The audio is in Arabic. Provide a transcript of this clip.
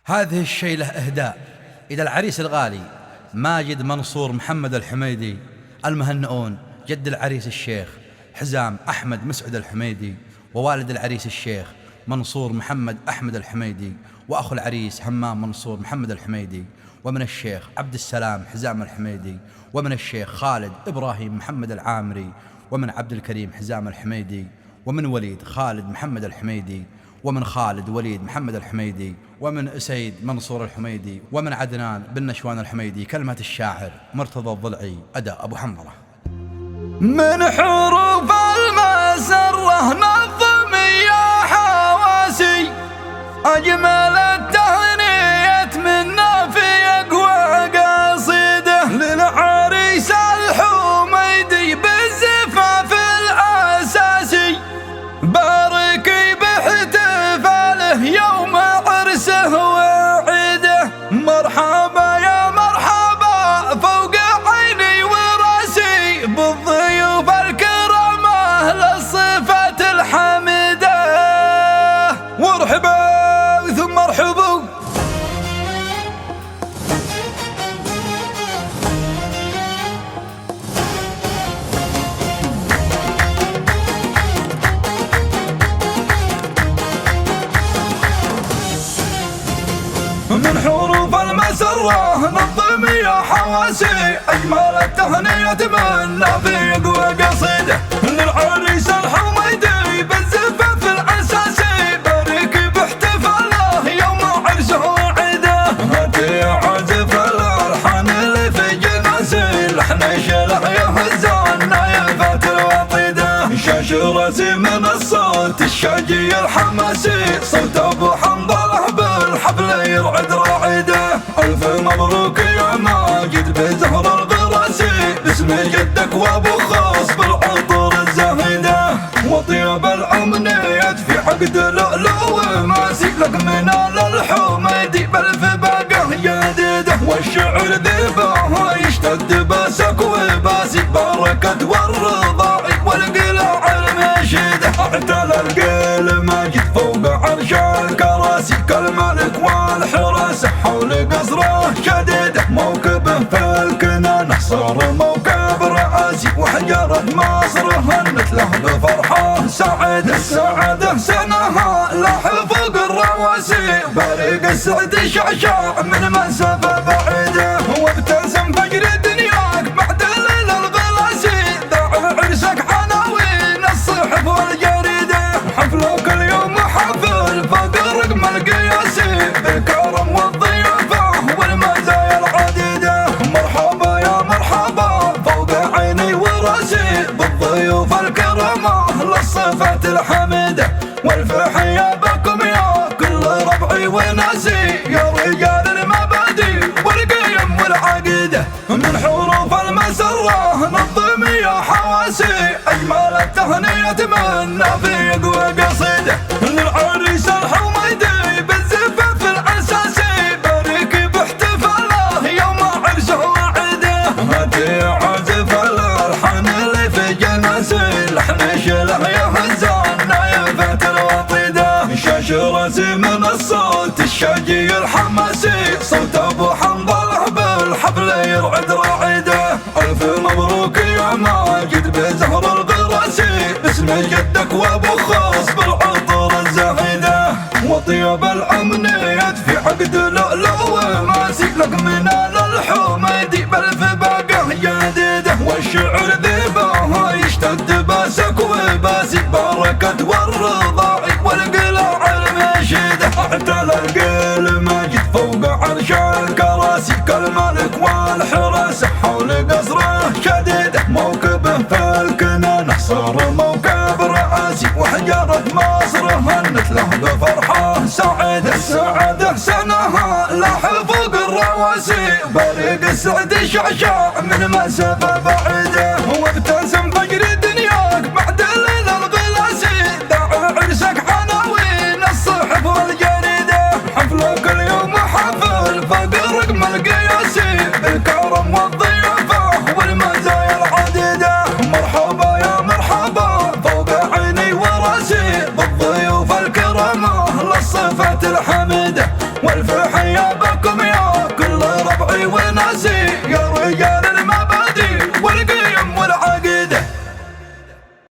هذه الشيلة إهداء إلى العريس الغالي ماجد منصور محمد الحميدي المهنئون، جد العريس الشيخ حزام أحمد مسعود الحميدي، ووالد العريس الشيخ منصور محمد أحمد الحميدي، وأخو العريس همام منصور محمد الحميدي، ومن الشيخ عبد السلام حزام الحميدي، ومن الشيخ خالد إبراهيم محمد العامري، ومن عبد الكريم حزام الحميدي، ومن وليد خالد محمد الحميدي، ومن خالد وليد محمد الحميدي، ومن أسيد منصور الحميدي، ومن عدنان بن نشوان الحميدي. كلمة الشاعر مرتضى الضلعي، أداء أبو حنظلة. من حروف المسرة نظم يا حواسي أجمل التهنئة منا في أقوى قصيدة للعريس الحميدي بالزفاف الأساسي، باركي باحتفاله يوم عرسه وعيده. مرحبا يا مرحبا فوق عيني وراسي بالضيوف الكرامة للصفات الحميدة، وارحبا ثم ارحبوا. من حروف المسرة نظم يا حواسي أجمل التهنئة منا في أقوى قصيدة للعريس الحميدي بالزفاف الأساسي، بارك باحتفاله يوم عرسه وعيده. هاتي عازف الألحان اللي في جناسي لحن شله يهزنا يا فات الوطيدة، شاش راسي من الصوت الشاجي الحماسي، صوت أبو حنظلة بالحفل يرعد راعده. ألف مبروك يا ماجد بزهر الغراسي باسم جدك وابو خاص بالعطر الزاهده، وطيب الأمنيات في عقد لؤلؤ وماسي لك من الحميدي بألف باقة جديدة، والشعر ذبه يشتد باسك وباسي بركة والرضاعي والقلاع المشيده. اعتلى القيل ماجد فوق عرش الكراسي كالملك والحراسة حول قصره شديده، موكبه في الكنانة صار موكب رئاسي، وحجرة مصر هنت له بفرحة سعيدة. السعادة سنها لاح فوق الرواسي، بارق السعد شعشع من مسافة بعيدة، وابتسم فجر دنياك بعد الليل الغلاسي، ذاع عرسك عناوين الصحف والجريدة، حفلك اليوم حفل فوق رقم القياسي بالكرم والضيافة والمزايا العديدة. مرحبا يا مرحبا فوق عيني وراسي بالضيوف الكرامة للصفات الحميدة، والفحية بكم يا كل ربعي وناسي يا رجال المبادئ والقيم والعقيدة. من حروف المسرة نظم يا حواسي أجمل التهنئة منا في أقوى قصيدة للعريس الحميدي بالزفاف الأساسي، بارك باحتفاله يوم عرسه وعيده. هاتي عازف الألحان اللي في جناسي لحن شله يهزنا يا فات الوطيدة، شاش راسي من الصوت الشاجي الحماسي، صوت أبو حنظلة بالحفل يرعد راعده. ألف مبروك يا ماجد بزهر الغراسي باسم جدك وابو خاص بالعطر الزاهده، وطيب الأمنيات في عقد لؤلؤ وماسي لك من الحميدي بألف باقة جديدة، والشعر ذبه يشتد باسك وباسي بركة والرضاعي والقلاع المشيده. اعتلى القيل ماجد فوق عرش الكراسي كالملك والحراسة حول قصره شديده، موكبه في الكنانة صار موكب رئاسي، وحجرة مصر هنت له بفرحة سعيدة. السعادة سنها لاح فوق الرواسي، بارق السعد شعشع من مسافة بعيدة، وابتسم فجر دنياك بعد الليل الغلاسي، ذاع عرسك عناوين الصحف والجريدة، حفلك اليوم حفل فوق رقم القياسي بالكرم والضيافة والمزايا العديدة. مرحبا يا مرحبا فوق عيني وراسي بالضيوف الكرامة للصفات الحميدة، والفحل حيا